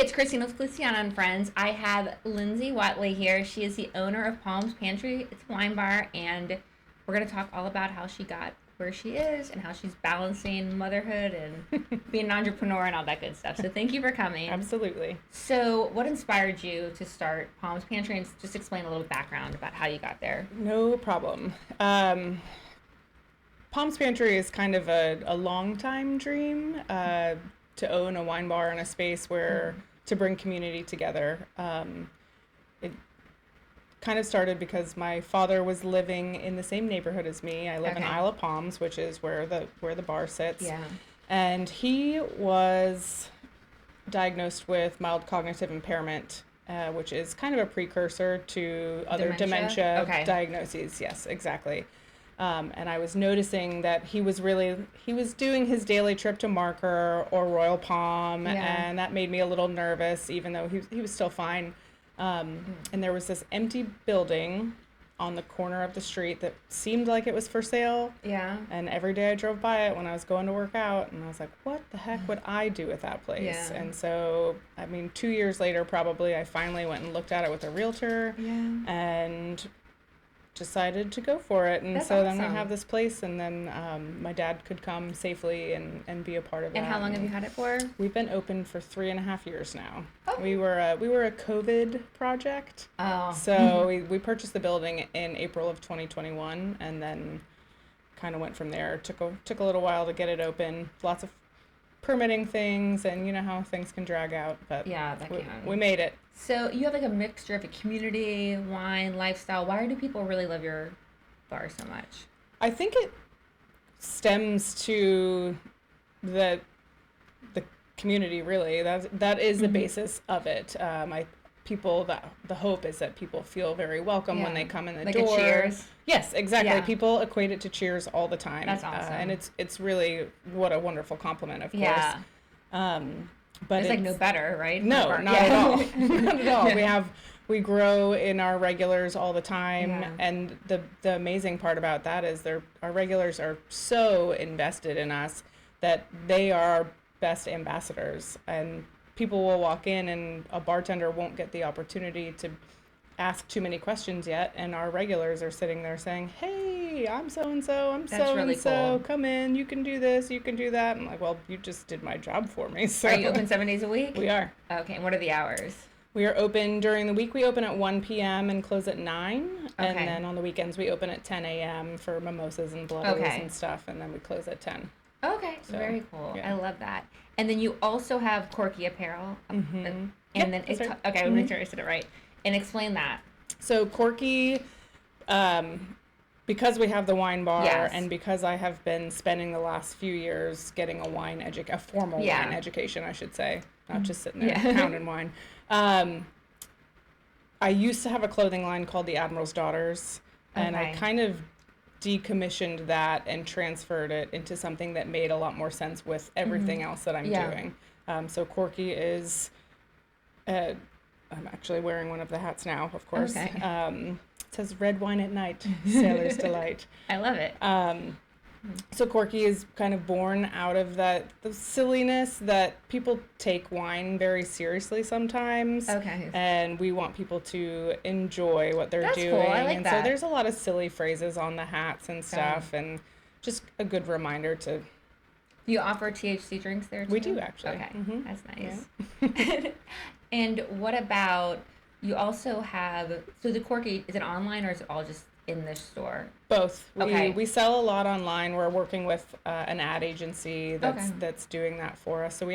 it's Christina with Feliciano and Friends. I have Lindsay Whatley here. She is the owner of Palms Pantry. It's a wine bar, and we're going to talk all about how she got where she is and how she's balancing motherhood and being an entrepreneur and all that good stuff. So thank you for coming. Absolutely. So what inspired you to start Palms Pantry, and just explain a little background about how you got there? No problem. Palms Pantry is kind of a long time dream to own a wine bar in a space where to bring community together. It kind of started because my father was living in the same neighborhood as me. I live in Isle of Palms, which is where the bar sits. Yeah. And he was diagnosed with mild cognitive impairment, which is kind of a precursor to other dementia diagnoses. Yes, exactly. And I was noticing that he was doing his daily trip to Marker or Royal Palm, and that made me a little nervous, even though he was still fine. And there was this empty building on the corner of the street that seemed like it was for sale. Yeah. And every day I drove by it when I was going to work out, and I was like, what the heck would I do with that place? Yeah. And so, 2 years later, probably, I finally went and looked at it with a realtor and decided to go for it. And then we have this place, and then my dad could come safely and be a part of it. And how long have you had it for? We've been open for 3.5 years now. Oh. We were a COVID project. Oh. So we purchased the building in April of 2021, and then kind of went from there. Took a little while to get it open. Lots of permitting things, and you know how things can drag out, but we made it. So you have like a mixture of a community, wine, lifestyle. Why do people really love your bar so much? I think it stems to the community, really. That is the basis of it. The hope is that people feel very welcome when they come in the door. Like a Cheers. Yes, exactly. Yeah. People equate it to Cheers all the time. That's awesome. And it's really what a wonderful compliment, of course. Yeah. But it's like no better, right? No, not at all. Not at all. We grow in our regulars all the time, and the amazing part about that is our regulars are so invested in us that they are our best ambassadors, and people will walk in and a bartender won't get the opportunity to ask too many questions yet, and our regulars are sitting there saying, hey, I'm so-and-so, I'm so-and-so, really cool. Come in, you can do this, you can do that. I'm like, well, you just did my job for me. So. Are you open 7 days a week? We are. Okay, and what are the hours? We are open during the week. We open at 1 p.m. and close at 9. Okay. And then on the weekends we open at 10 a.m. for mimosas and blows and stuff, and then we close at 10. Okay, so, very cool. Yeah. I love that. And then you also have Corkie Apparel. Mm-hmm. And then it's right. Okay, I'm make sure I said it right. And explain that. So Corkie, because we have the wine bar, and because I have been spending the last few years getting a formal wine education, I should say, not just sitting there pounding wine. I used to have a clothing line called the Admiral's Daughters, and I kind of decommissioned that and transferred it into something that made a lot more sense with everything else that I'm doing. So Corkie is, I'm actually wearing one of the hats now, of course. Okay. It says red wine at night, sailor's delight. I love it. So Corkie is kind of born out of the silliness that people take wine very seriously sometimes. Okay. And we want people to enjoy what they're doing. That's cool. I like that. So there's a lot of silly phrases on the hats and stuff, and just a good reminder to... Do you offer THC drinks there too? We do, actually. Okay, that's nice. Yeah. And what about, you also have, so the Corkie, is it online or is it all just in the store? Both. We sell a lot online. We're working with an ad agency that's doing that for us. So we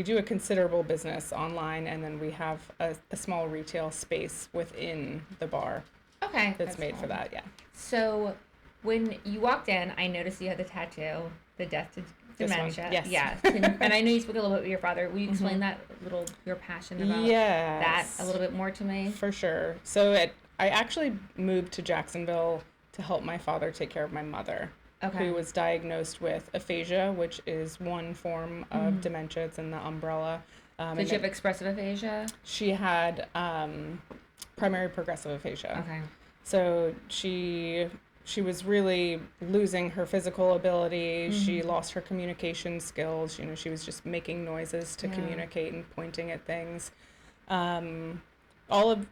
do a considerable business online, and then we have a small retail space within the bar. Okay. That's made for that, So when you walked in, I noticed you had the tattoo, the Death to Dementia. Yes. Yeah. And I know you spoke a little bit with your father. Will you explain that your passion about that a little bit more to me? For sure. So I actually moved to Jacksonville to help my father take care of my mother, who was diagnosed with aphasia, which is one form of dementia. It's in the umbrella. Did she have expressive aphasia? She had primary progressive aphasia. Okay. So she she was really losing her physical ability. She lost her communication skills. She was just making noises to communicate and pointing at things. All of,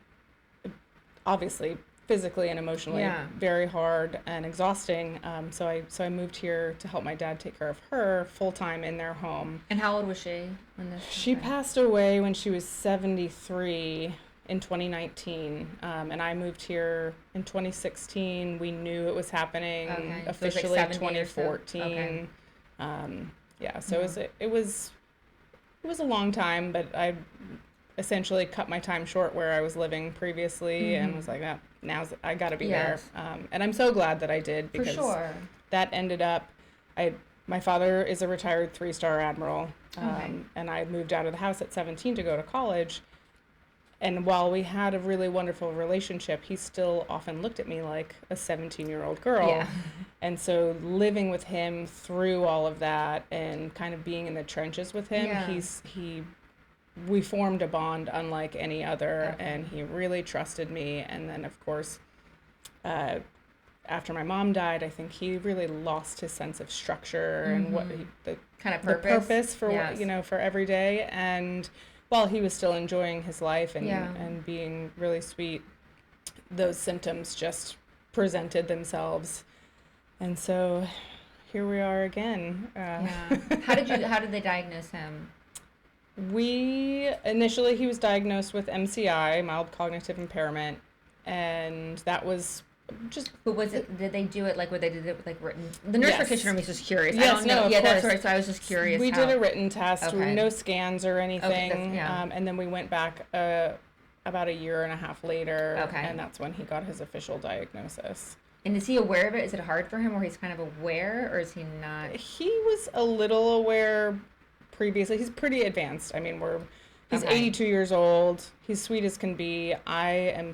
obviously, physically and emotionally very hard and exhausting. So I moved here to help my dad take care of her full time in their home. And how old was she when this? She passed away when she was 73 in 2019, and I moved here in 2016. We knew it was happening officially so 2014. So it was a long time, but I essentially cut my time short where I was living previously and was like, I got to be there. And I'm so glad that I did, because that ended up, my father is a retired 3-star admiral, and I moved out of the house at 17 to go to college. And while we had a really wonderful relationship, he still often looked at me like a 17-year-old girl. Yeah. And so living with him through all of that and kind of being in the trenches with him, we formed a bond unlike any other, and he really trusted me. And then, of course, after my mom died, I think he really lost his sense of structure and what the kind of purpose for for every day. And while he was still enjoying his life and being really sweet, those symptoms just presented themselves. And so here we are again. How did they diagnose him? Initially he was diagnosed with MCI, mild cognitive impairment, and that was just. But was it? Did they do it like what they did it with like written? The nurse practitioner was just curious. Yes, I don't know. Yeah, that's right. So I was just curious. We did a written test. No scans or anything. Okay, and then we went back about a year and a half later, and that's when he got his official diagnosis. And is he aware of it? Is it hard for him, where he's kind of aware, or is he not? He was a little aware previously. He's pretty advanced. I mean, he's 82 years old. He's sweet as can be.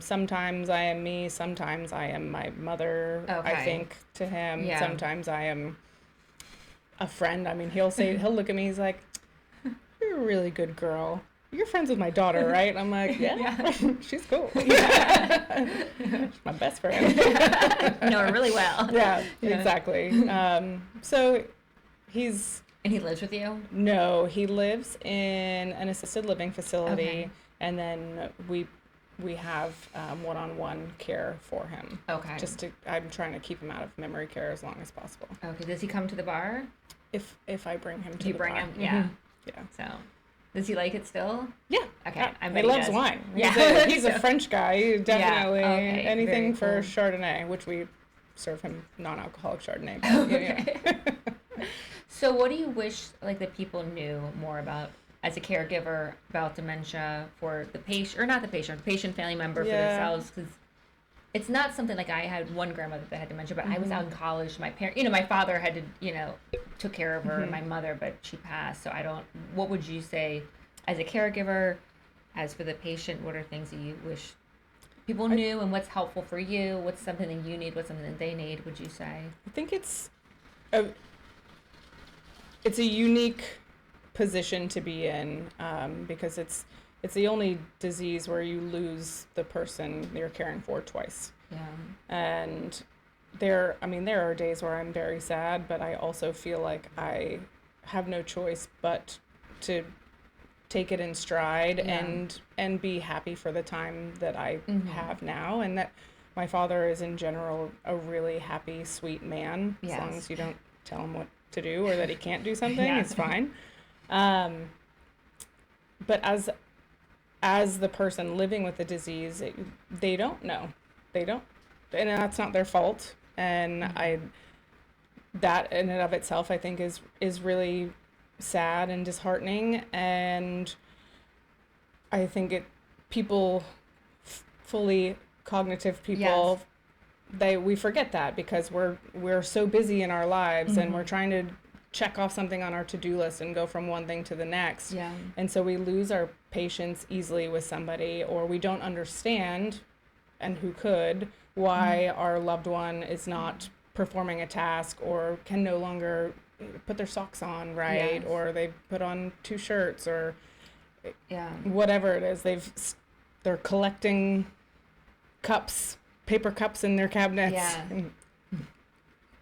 Sometimes I am me. Sometimes I am my mother, I think, to him. Yeah. Sometimes I am a friend. I mean, he'll look at me, he's like, "You're a really good girl. You're friends with my daughter, right?" I'm like, yeah. She's cool. Yeah. She's my best friend. Know her really well. Yeah, exactly. So he's... And he lives with you? No, he lives in an assisted living facility, and then we have one-on-one care for him. Okay. I'm trying to keep him out of memory care as long as possible. Okay. Does he come to the bar? If I bring him to the bar. You bring him? Yeah. Yeah. So, does he like it still? Yeah. Okay. Yeah. He loves wine. Yeah. He's a French guy. Definitely. Yeah. Anything for Chardonnay, which we serve him non-alcoholic Chardonnay. But, So what do you wish that people knew more about as a caregiver about dementia for the patient, or not the patient family member for themselves? Because it's not something like I had one grandmother that had dementia, but I was out in college. My my father had to, took care of her and my mother, but she passed. So what would you say as a caregiver, as for the patient, what are things that you wish people knew, and what's helpful for you? What's something that you need? What's something that they need, would you say? I think it's a unique position to be in, because it's the only disease where you lose the person you're caring for twice. Yeah. And there are days where I'm very sad, but I also feel like I have no choice but to take it in stride and be happy for the time that I have now, and that my father is in general a really happy, sweet man. As long as you don't tell him what to do or that he can't do something, it's fine. But as the person living with the disease, they don't know. They don't, and that's not their fault. And that in and of itself, I think is really sad and disheartening. And I think people, fully cognitive people, we forget that because we're so busy in our lives and we're trying to check off something on our to-do list and go from one thing to the next. Yeah. And so we lose our patience easily with somebody, or we don't understand, and who could, why our loved one is not performing a task or can no longer put their socks on right, or they put on 2 shirts, or whatever it is. They're collecting paper cups in their cabinets. Yeah.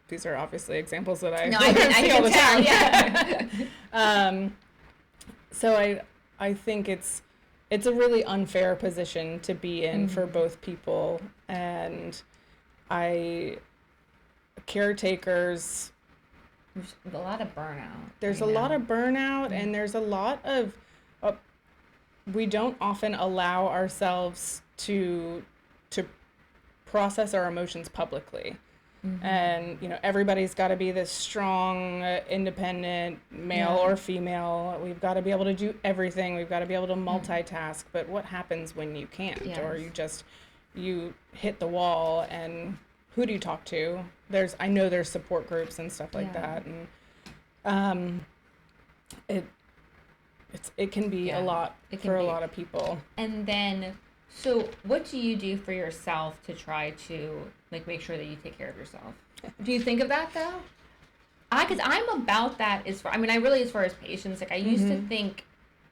these are obviously examples that I see all the time. Yeah. So I think it's a really unfair position to be in for both people, and caretakers. There's a lot of burnout. There's a lot of burnout, and there's a lot of we don't often allow ourselves to process our emotions publicly. And everybody's got to be this strong, independent male or female. We've got to be able to do everything. We've got to be able to multitask. But what happens when you can't, or you hit the wall? And who do you talk to? I know there's support groups and stuff like that, and it can be a lot for a lot of people. And then, so what do you do for yourself to try to make sure that you take care of yourself? Do you think of that though? Because I'm about that as far as patients, I used to think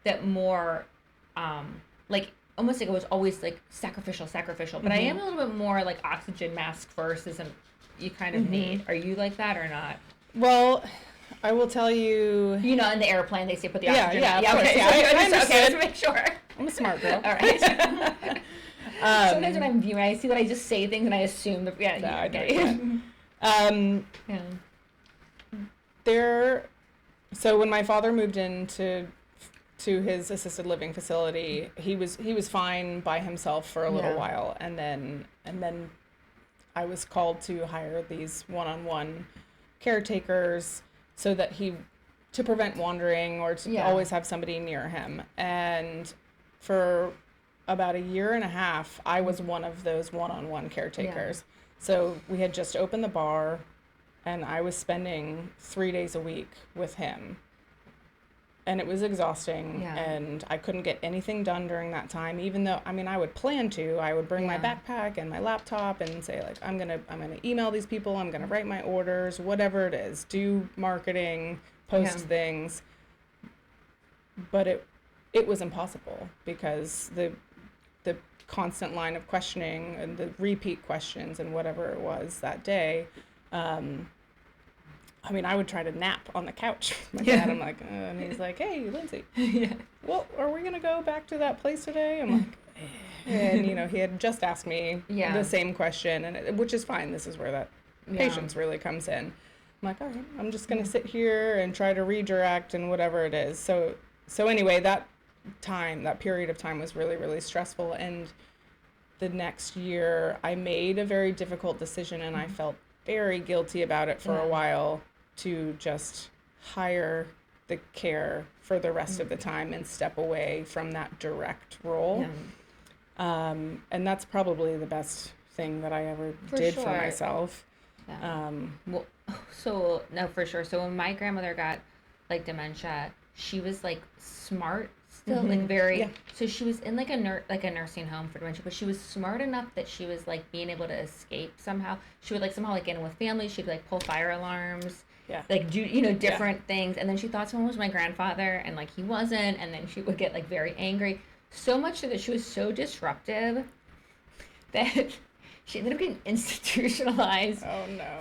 that more, almost it was always sacrificial, but I am a little bit more oxygen mask first isn't you kind of need. Are you like that or not? Well, I will tell you. In the airplane they say put the oxygen. Yeah, of course. Okay. I understood. Okay, let's make sure. I'm a smart girl. All right. Sometimes when I'm viewing, I see that I just say things and I assume that So when my father moved into his assisted living facility, he was fine by himself for a little while, and then I was called to hire these one-on-one caretakers so that to prevent wandering or to always have somebody near him. And for about a year and a half, I was one of those one-on-one caretakers. So we had just opened the bar, and I was spending 3 days a week with him. And it was exhausting, and I couldn't get anything done during that time, even though, I would plan to. I would bring my backpack and my laptop and say, I'm gonna email these people, I'm gonna write my orders, whatever it is, do marketing, post things. But it was impossible because the constant line of questioning and the repeat questions and whatever it was that day. I would try to nap on the couch with my dad. I'm like, and he's like, hey, Lindsay, well, are we going to go back to that place today? I'm like, and, he had just asked me the same question, and which is fine. This is where that patience really comes in. I'm like, all right, I'm just going to sit here and try to redirect and whatever it is. So anyway, that period of time was really, really stressful. And the next year, I made a very difficult decision, and I felt very guilty about it for a while, to just hire the care for the rest of the time and step away from that direct role. And that's probably the best thing that I ever did for myself. For sure. So when my grandmother got dementia, she was smart still, very. So she was in a nursing home for dementia, but she was smart enough that she was being able to escape somehow. She would somehow get in with families. She'd pull fire alarms. Do different things. And then she thought someone was my grandfather, and he wasn't. And then she would get very angry, so much so that she was so disruptive that she ended up getting institutionalized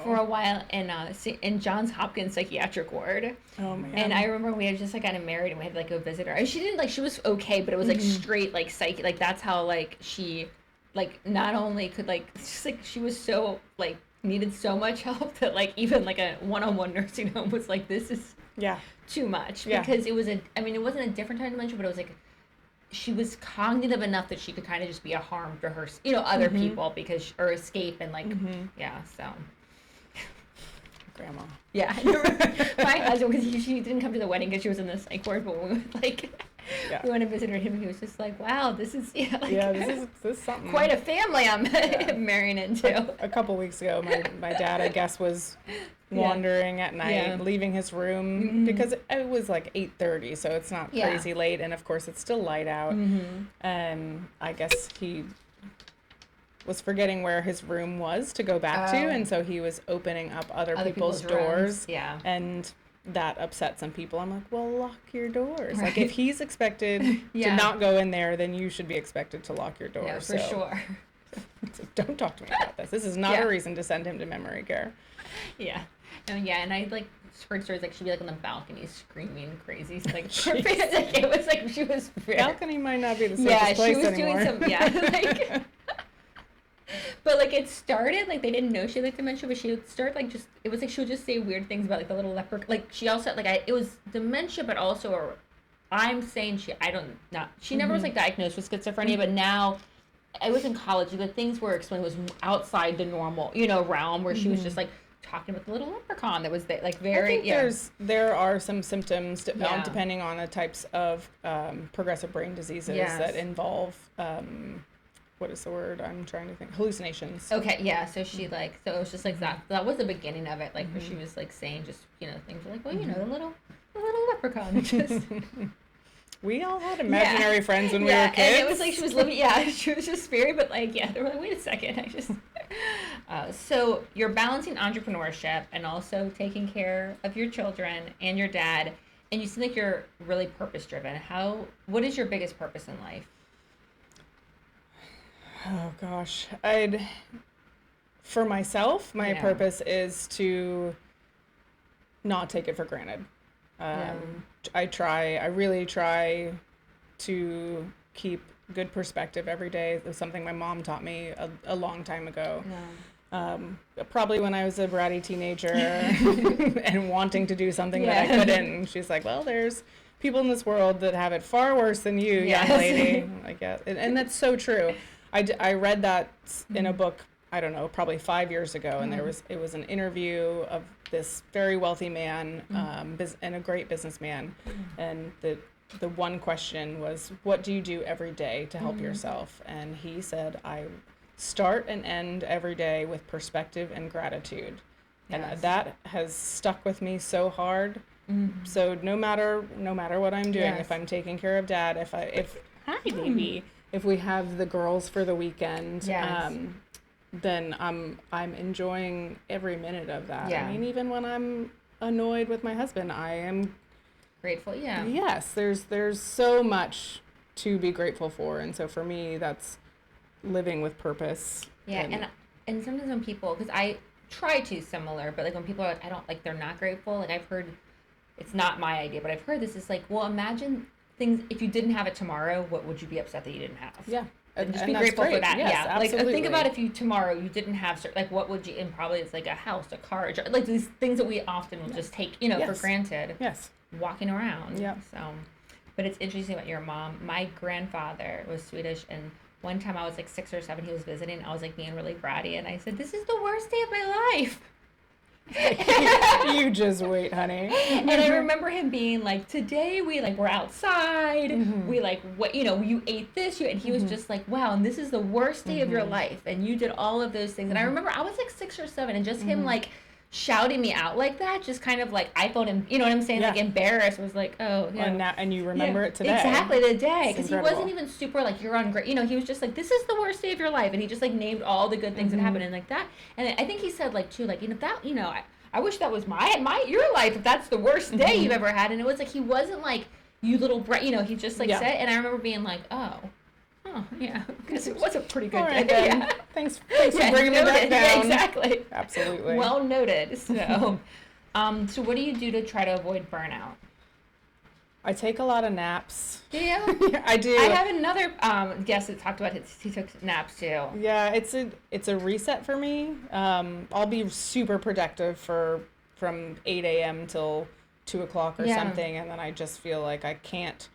for a while in Johns Hopkins psychiatric ward. Oh man! And I remember we had just gotten married, and we had to go visit her. And she didn't she was okay, but it was straight psych. That's how she not only could she was so needed so much help that even a one-on-one nursing home was this is too much, because it was it wasn't a different type of dementia, but it was she was cognitive enough that she could kind of just be a harm to her other people or escape and so grandma my husband, because she didn't come to the wedding because she was in the psych ward, but when we we went to visit him, he was just wow, this is this is something, quite a family I'm marrying into. A couple weeks ago, my dad, I guess, was wandering at night, leaving his room because it was 8:30, so it's not crazy late, and of course it's still light out. And I guess he was forgetting where his room was to go back to, and so he was opening up other people's doors. And that upset some people. I'm like, well, lock your doors. If he's expected to not go in there, then you should be expected to lock your doors. Yeah, for sure. So don't talk to me about this. This is not a reason to send him to memory care. Yeah. Yeah, and I like heard stories like she'd be like on the balcony screaming crazy, like like it was like she was very, balcony might not be the safest place anymore. Doing some like. But like it started like they didn't know she had like dementia, but she would start like just it was like she would just say weird things about like the little leopard. Like she also like it was dementia, but also I'm saying she never was like diagnosed with schizophrenia, but now I was in college. The things were explained was outside the normal realm where she was just like talking about the little leprechaun that was like very. I think there are some symptoms depending on the types of progressive brain diseases that involve. What is the word I'm trying to think? Hallucinations. Okay, yeah. So she so it was just like that. That was the beginning of it, like where she was like saying just things were like, well, the little leprechaun. Just we all had imaginary friends when we were kids. And it was like she was living. Yeah, she was just scary, but like they were like, wait a second, I just. So you're balancing entrepreneurship and also taking care of your children and your dad, and you seem like you're really purpose driven. What is your biggest purpose in life? Oh gosh, for myself, my purpose is to not take it for granted. I really try to keep good perspective every day. It was something my mom taught me a long time ago. Probably when I was a bratty teenager and wanting to do something that I couldn't. She's like, well, there's people in this world that have it far worse than you, young lady. Like, and that's so true. I read that in a book, I don't know, probably 5 years ago, and it was an interview of this very wealthy man and a great businessman, and the one question was, what do you do every day to help yourself? And he said, I start and end every day with perspective and gratitude. And that has stuck with me so hard. So no matter what I'm doing, if I'm taking care of dad, hi baby, if we have the girls for the weekend, then I'm enjoying every minute of that. I mean, even when I'm annoyed with my husband, I am grateful. Yes, there's so much to be grateful for, and so for me, that's living with purpose. And sometimes when people, because I try to similar, but like when people are like, I don't like, they're not grateful. Like I've heard, it's not my idea, but I've heard this is like, well, imagine things, if you didn't have it tomorrow, what would you be upset that you didn't have? And just be grateful for that. Yes, absolutely. Like think about if you tomorrow you didn't have like what would you, and probably it's like a house, a car, like these things that we often will just take for granted. Walking around. So, but it's interesting about your mom. My grandfather was Swedish, and one time I was like 6 or 7, he was visiting. I was like being really bratty, and I said, "This is the worst day of my life." You just wait, honey. And I remember him being like, today we're outside, we you ate this, and he was just like, wow, and this is the worst day of your life, and you did all of those things. And I remember I was like 6 or 7, and just him like shouting me out like that, just kind of like, I felt him, you know what I'm saying, like embarrassed, was like, oh yeah. And you remember it today. Exactly, the day, because he wasn't even super like, you're on great, he was just like, this is the worst day of your life, and he just like named all the good things that happened, and like that. And I think he said like too, like, that, I wish that was your life, if that's the worst day you've ever had. And it was like, he wasn't like, you little brat, he just like said, and I remember being like, oh yeah, because it was a pretty good day. Yeah. Thanks for bringing me back down. Yeah, exactly. Absolutely. Well noted. So, so what do you do to try to avoid burnout? I take a lot of naps. Do you? I do. I have another guest that talked about he took naps too. Yeah, it's a reset for me. I'll be super productive from 8 a.m. till 2 o'clock or something, and then I just feel like I can't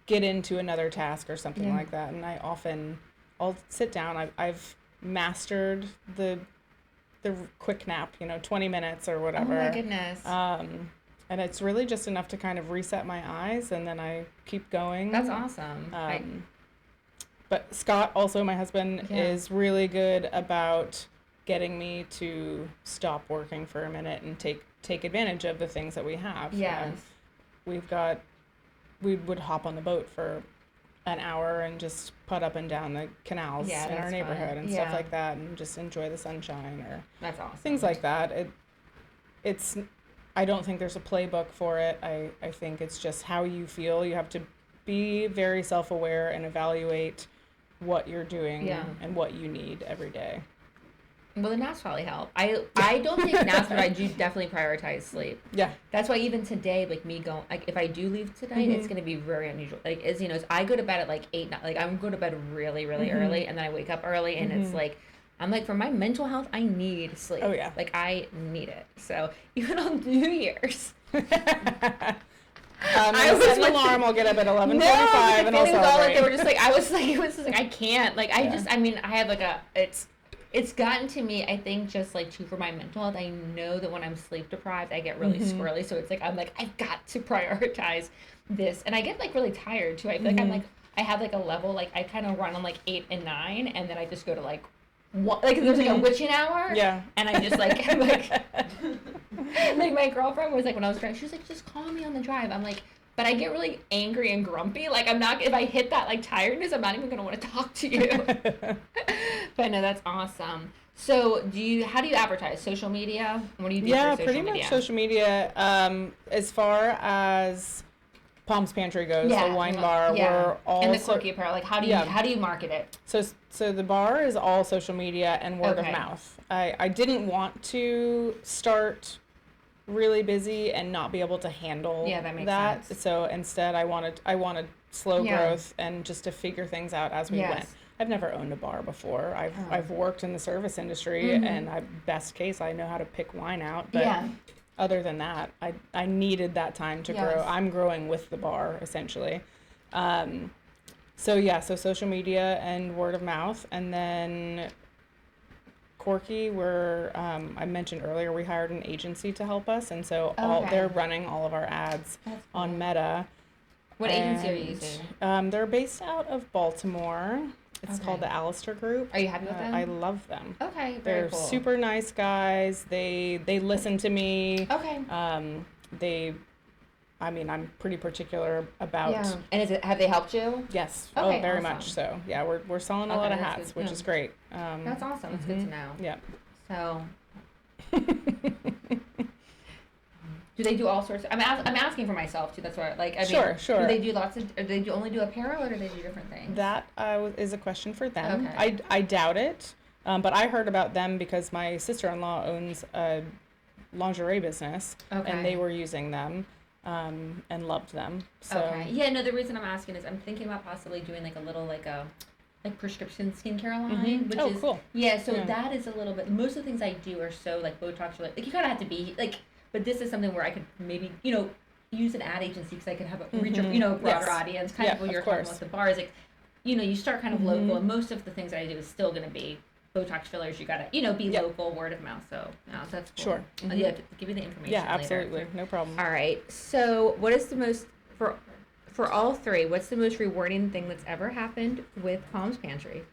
get into another task or something like that. And I'll sit down. I've mastered the quick nap, 20 minutes or whatever. Oh my goodness. And it's really just enough to kind of reset my eyes, and then I keep going. That's awesome. But Scott, also my husband, is really good about getting me to stop working for a minute and take advantage of the things that we have. Yes. We would hop on the boat for an hour and just put up and down the canals in our neighborhood and stuff like that, and just enjoy the sunshine or that's awesome. Things like that. It's I don't think there's a playbook for it. I think it's just how you feel. You have to be very self-aware and evaluate what you're doing and what you need every day. Well, the naps probably help. I don't take naps, but I do definitely prioritize sleep. Yeah. That's why even today, like me going, like if I do leave tonight, it's gonna be very unusual. Like as you know, I go to bed at like 8, like I'm going to bed really, really early, and then I wake up early, and it's like I'm like for my mental health, I need sleep. Oh yeah. Like I need it. So even on New Year's. I set an alarm. I'll get up at 11:45 and I'll celebrate. They were just like, I was like, it was just like I can't. Like I mean, I have like it's gotten to me, I think, just like too for my mental health. I know that when I'm sleep deprived, I get really squirrely. So it's like I'm like I've got to prioritize this, and I get like really tired too. I feel like I'm like I have like a level like I kind of run on like 8 and 9, and then I just go to like like there's like a witching hour. Yeah. And I just like I'm like like my girlfriend was like when I was driving, she was like just call me on the drive. I'm like. But I get really angry and grumpy. Like I'm not, if I hit that like tiredness, I'm not even going to want to talk to you. But no, that's awesome. So how do you advertise? Social media? What do you do for social media? Yeah, pretty much social media. As far as Palms Pantry goes, the wine bar, we're all and the Corkie Apparel. Like how do you market it? So the bar is all social media and word of mouth. I didn't want to start really busy and not be able to handle that makes sense. So instead I wanted slow growth and just to figure things out as we went. I've never owned a bar before. I've worked in the service industry and best case I know how to pick wine out, but other than that I needed that time to grow. I'm growing with the bar essentially. So social media and word of mouth, and then Corkie, I mentioned earlier, we hired an agency to help us, and so they're running all of our ads on Meta. What agency are you using? They're based out of Baltimore. It's called the Alistair Group. Are you happy with them? I love them. Okay, they're cool. super nice guys. They listen to me. Okay. I'm pretty particular about. Yeah. And have they helped you? Yes. Okay, very much so. Yeah, we're selling a lot of hats, which is great. That's awesome. It's good to know. Yeah. So. Do they do all sorts of, I'm asking for myself too. That's what Sure. Do they do only do apparel, or do they do different things? That is a question for them. Okay. I doubt it, but I heard about them because my sister-in-law owns a lingerie business, and they were using them. And loved them. So. Okay. Yeah. No. The reason I'm asking is I'm thinking about possibly doing like a little like prescription skincare line, which is cool. Yeah. So that is a little bit. Most of the things I do are so like Botox related. Like you kind of have to be like, but this is something where I could maybe use an ad agency because I could have a reach broader audience. Kind of what you're talking about with the bars. Like, you start kind of local, and most of the things that I do is still going to be Botox fillers. You gotta be local, word of mouth. So that's cool. Sure. Yeah, give me the information. Yeah, absolutely, later. No problem. All right. So, what is the most for all three? What's the most rewarding thing that's ever happened with Palms Pantry?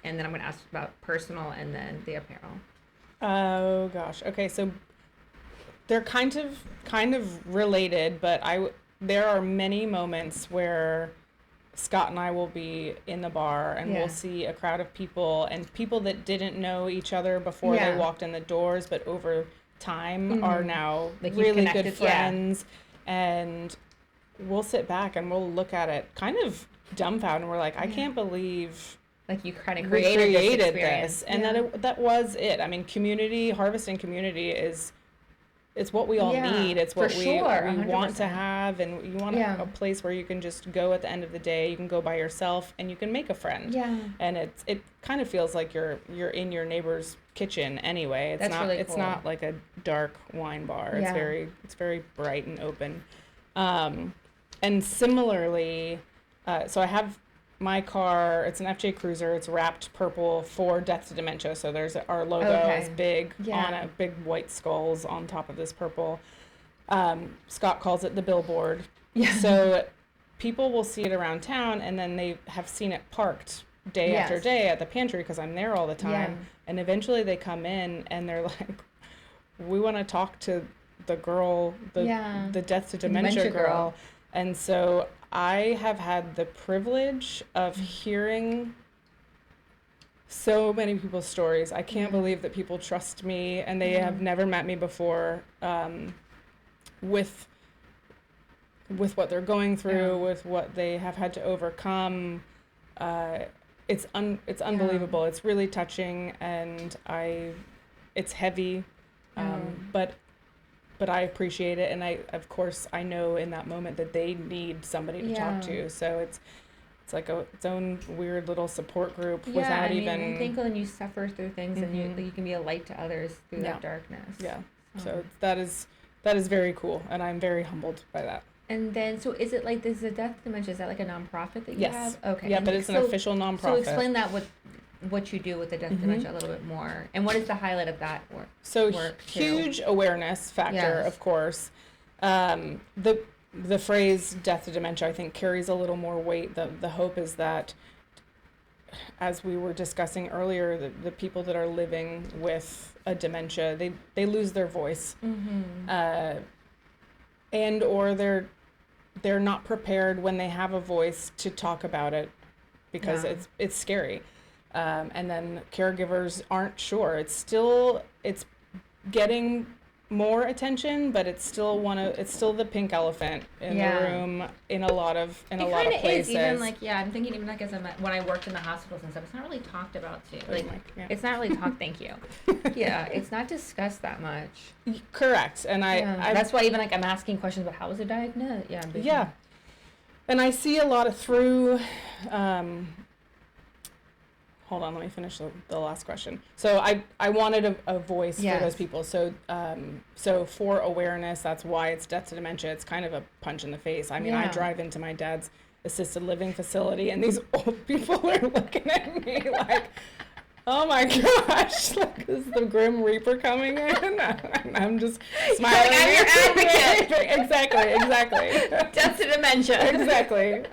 And then I'm gonna ask about personal, and then the apparel. Oh gosh. Okay, so they're kind of related, but there are many moments where Scott and I will be in the bar and we'll see a crowd of people and people that didn't know each other before they walked in the doors, but over time are now like really good friends. And we'll sit back and we'll look at it kind of dumbfounded, and we're like, I can't believe like you kind of created this. And that was it. I mean, harvesting community it's what we all need. It's what we want to have, and you want a place where you can just go at the end of the day. You can go by yourself, and you can make a friend. Yeah. And it kind of feels like you're in your neighbor's kitchen anyway. It's not really cool. It's not like a dark wine bar. It's very bright and open. And similarly, so I have my car, it's an FJ Cruiser. It's wrapped purple for Death to Dementia. So there's our logo is big on a big white skulls on top of this purple. Scott calls it the billboard. Yeah. So people will see it around town, and then they have seen it parked day after day at the pantry because I'm there all the time. Yeah. And eventually they come in and they're like, we want to talk to the girl, the Death to Dementia girl. And so I have had the privilege of hearing so many people's stories. I can't believe that people trust me and they have never met me before, with what they're going through, with what they have had to overcome. it's unbelievable. It's really touching, and it's heavy, but I appreciate it, and of course I know in that moment that they need somebody to talk to. So it's like its own weird little support group without even. I think when you suffer through things, and you can be a light to others through that darkness. Yeah. So that is very cool, and I'm very humbled by that. And then, so is it like, this is a Death Dementia, is that like a nonprofit that you have? Okay. Yeah, but it's an official nonprofit. So explain that what you do with the Death Dementia a little bit more. And what is the highlight of that work? So huge awareness factor, of course. The phrase death to dementia, I think, carries a little more weight. The hope is that, as we were discussing earlier, the people that are living with a dementia, they lose their voice. And or they're not prepared when they have a voice to talk about it, because it's scary. And then caregivers aren't sure. It's getting more attention, but it's still the pink elephant in the room in a lot of places. It kind of is, even like, I'm thinking even like when I worked in the hospitals and stuff, it's not really talked about too. Like, it's not really talked. Thank you. It's not discussed that much. Correct, and I that's why even like I'm asking questions about how was it diagnosed. And I see a lot of through. Hold on, let me finish the last question. So I wanted a voice for those people. So so for awareness, that's why it's death to dementia. It's kind of a punch in the face. I mean, I drive into my dad's assisted living facility, and these old people are looking at me like, oh my gosh, like, is the Grim Reaper coming in? I'm just smiling. Like, I'm your advocate. Exactly. Death to dementia. Exactly.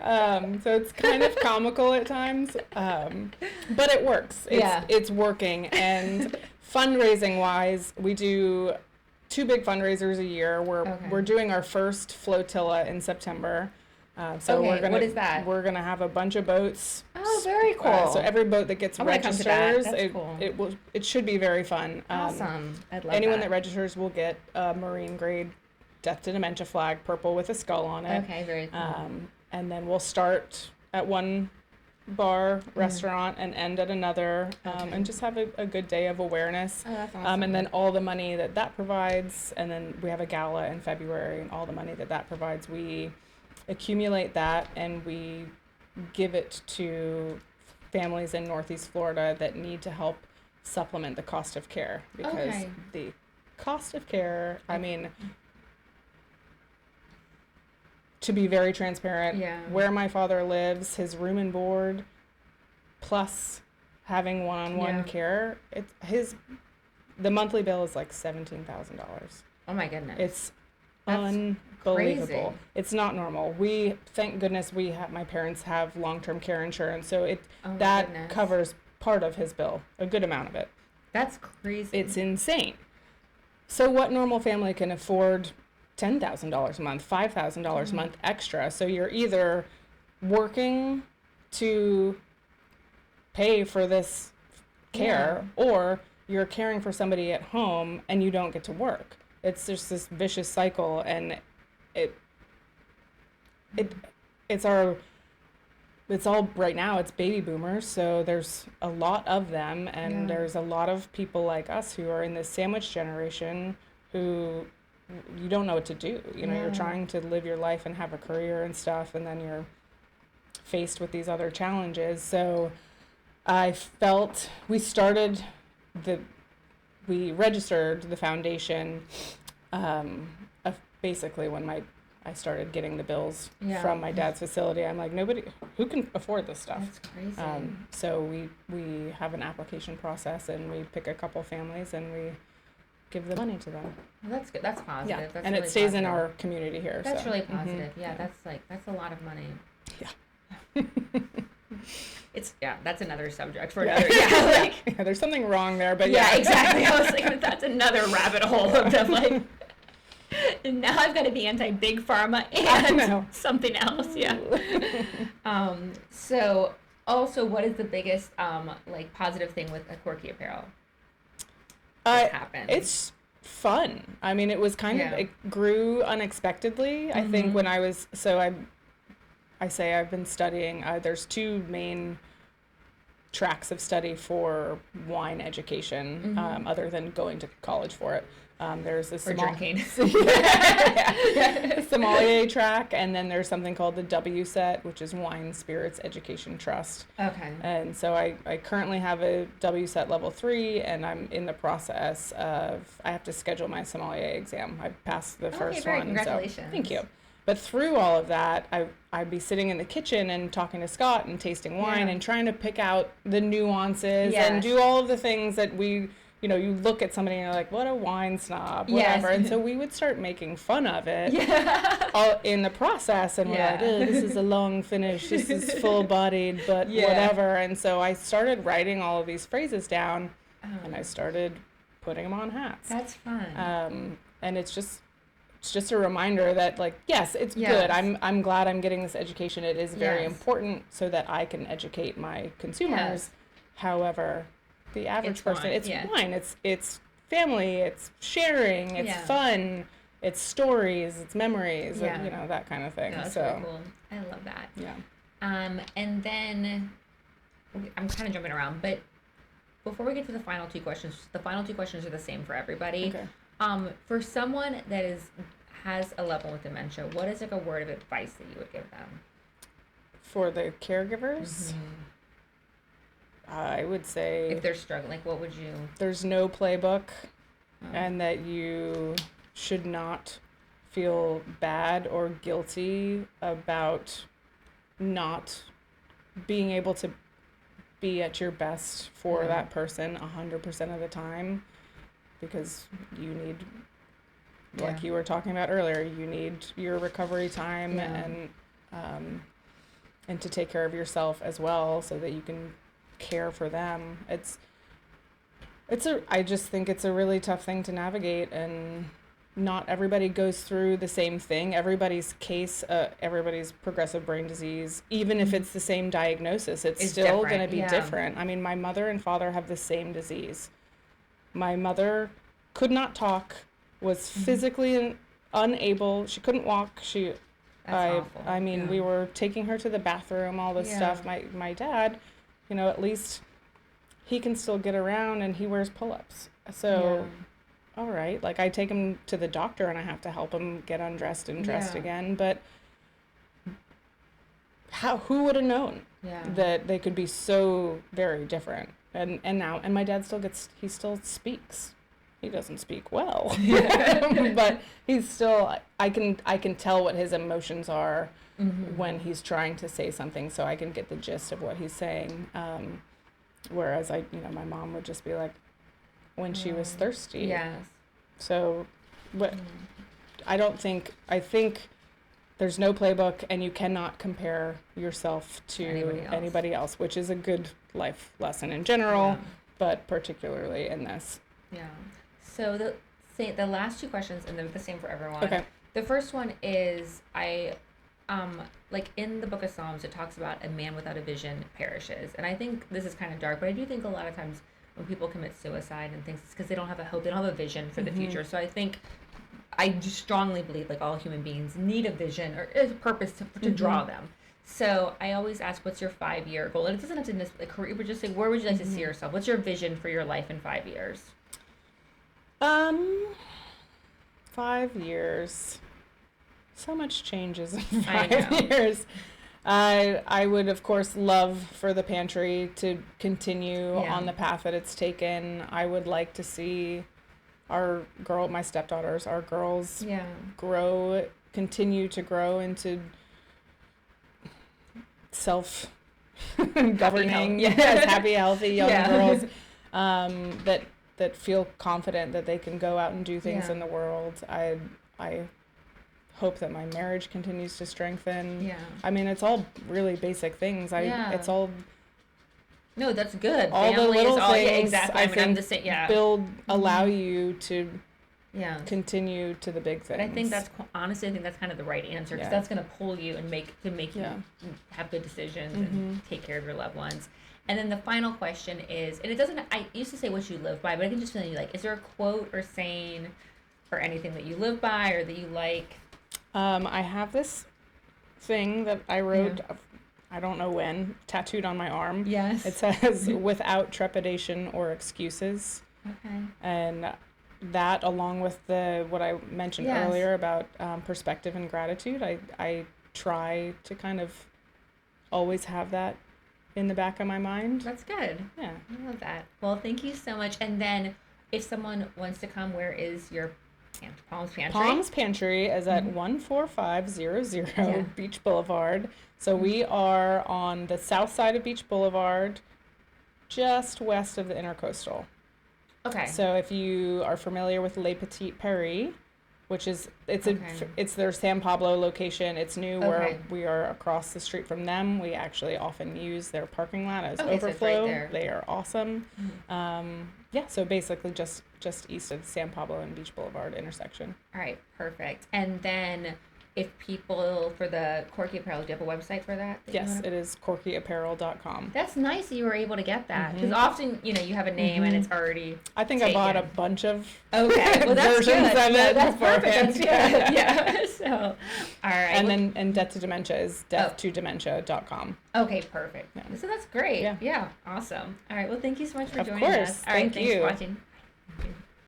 So it's kind of comical at times, but it works. It's working. And fundraising wise, we do 2 big fundraisers a year. We're doing our first flotilla in September. What is that? We're gonna have a bunch of boats. Oh, very cool. So every boat that gets registers, cool. it should be very fun. Awesome. I'd love anyone that registers will get a marine grade death to dementia flag, purple with a skull on it. Okay, very cool. And then we'll start at one bar, restaurant, and end at another, and just have a good day of awareness. Oh, that's awesome. And then all the money that provides, and then we have a gala in February, and all the money that provides, we accumulate that and we give it to families in Northeast Florida that need to help supplement the cost of care, because the cost of care, I mean, to be very transparent, where my father lives, his room and board plus having one-on-one care, the monthly bill is like $17,000. Oh my goodness. It's unbelievable. Crazy. It's not normal. Thank goodness my parents have long-term care insurance, so covers part of his bill, a good amount of it. That's crazy. It's insane. So what normal family can afford $10,000 a month, $5,000 a month extra? So you're either working to pay for this care, or you're caring for somebody at home and you don't get to work. It's just this vicious cycle, and it's all right now, it's baby boomers, so there's a lot of them, and there's a lot of people like us who are in this sandwich generation who you don't know what to do. You're trying to live your life and have a career and stuff, and then you're faced with these other challenges. So I felt we registered the foundation basically when I started getting the bills from my dad's facility. I'm like, nobody who can afford this stuff. That's crazy. So we have an application process, and we pick a couple families and we give the money to them. Well, that's good. That's positive. Yeah. That's and really it stays positive. in our community here. That's so. really positive. Yeah, that's a lot of money. Yeah. That's another subject for another. There's something wrong there, but exactly. I was like, that's another rabbit hole of them. Like, and now I've got to be anti-big pharma and something else. Yeah. So also, what is the biggest positive thing with Corkie Apparel? Happened? It's fun. I mean, it was it grew unexpectedly. I think when I was I say I've been studying. There's 2 main tracks of study for wine education, other than going to college for it. There's a drinking. sommelier track, and then there's something called the WSET, which is Wine Spirits Education Trust. Okay. And so I currently have a WSET level 3, and I'm in the process of, I have to schedule my sommelier exam. I passed the first great. one. Congratulations. So, thank you. But through all of that, I'd be sitting in the kitchen and talking to Scott and tasting wine and trying to pick out the nuances and do all of the things that we, you look at somebody and you're like, what a wine snob, whatever. And so we would start making fun of it all in the process. And we're like, oh, this is a long finish. This is full-bodied, but whatever. And so I started writing all of these phrases down, and I started putting them on hats. That's fun. And it's just a reminder that, like, yes, it's good. I'm glad I'm getting this education. It is very important so that I can educate my consumers. However, the average person, it's wine, it's family, it's sharing, it's fun, it's stories, it's memories, and, that kind of thing. No, that's so really cool. I love that. Yeah. And then I'm kind of jumping around, but before we get to the final two questions are the same for everybody. Okay. For someone that has a loved one with dementia, what is like a word of advice that you would give them? For the caregivers? I would say, if they're struggling, like, what would you? There's no playbook, and that you should not feel bad or guilty about not being able to be at your best for that person 100% of the time, because you need, like you were talking about earlier, you need your recovery time and to take care of yourself as well, so that you can care for them. I just think it's a really tough thing to navigate, and not everybody goes through the same thing. Everybody's progressive brain disease, even if it's the same diagnosis, it's still going to be different. I mean, my mother and father have the same disease. My mother could not talk, was physically unable. She couldn't walk. I mean, we were taking her to the bathroom, all this stuff. My dad, at least he can still get around, and he wears pull-ups. So, all right, like, I take him to the doctor and I have to help him get undressed and dressed again. But who would have known that they could be so very different? And my dad he still speaks. He doesn't speak well, but he's still, I can tell what his emotions are when he's trying to say something, so I can get the gist of what he's saying. Whereas my mom would just be like, when she was thirsty. Yes. So, but I think there's no playbook, and you cannot compare yourself to anybody else, which is a good life lesson in general, but particularly in this. Yeah. So the last two questions, and they're the same for everyone. Okay. The first one is, like, in the book of Psalms, it talks about a man without a vision perishes. And I think this is kind of dark, but I do think a lot of times when people commit suicide and things, it's because they don't have a hope, they don't have a vision for the future. So I just strongly believe, like, all human beings need a vision or a purpose to draw them. So I always ask, what's your 5-year goal? And it doesn't have to be a career, but just say, where would you like to see yourself? What's your vision for your life in 5 years? 5 years. So much changes in 5 years. I would, of course, love for the pantry to continue on the path that it's taken. I would like to see my stepdaughters, our girls, continue to grow into self-governing, happy, healthy young girls that feel confident that they can go out and do things in the world. I hope that my marriage continues to strengthen. Yeah. I mean, it's all really basic things. It's all. No, that's good. All family the little is all, things. Exactly. I think allow you to. Yeah. Continue to the big things. But I think that's kind of the right answer, because that's going to pull you and make you have good decisions and take care of your loved ones. And then the final question is, and I used to say what you live by, but I can just feel like, is there a quote or saying or anything that you live by or that you like? I have this thing that I wrote I don't know when, tattooed on my arm. Yes. It says, without trepidation or excuses. Okay. And that, along with what I mentioned earlier about perspective and gratitude, I try to kind of always have that in the back of my mind. That's good. Yeah. I love that. Well, thank you so much. And then if someone wants to come, where is your Palms Pantry? Palms Pantry is at 14500 Beach Boulevard. So we are on the south side of Beach Boulevard, just west of the Intercoastal. Okay. So if you are familiar with Les Petites Paris, which is it's their San Pablo location. It's new where we are across the street from them. We actually often use their parking lot as overflow. So it's right there. They are awesome. So basically just east of San Pablo and Beach Boulevard intersection. All right, perfect. And then if people, for the Corkie Apparel, do you have a website for that? Yes, it is corkieapparel.com. That's nice that you were able to get that. Because often, you have a name and it's already I think taken. I bought a bunch of well, that's versions good. of it. That's perfect. That's good. Yeah. So, all right. And then Death to Dementia is death2dementia.com. Okay, perfect. Yeah. So that's great. Yeah. Awesome. All right. Well, thank you so much for joining us. All right. Thank you. Thanks for watching.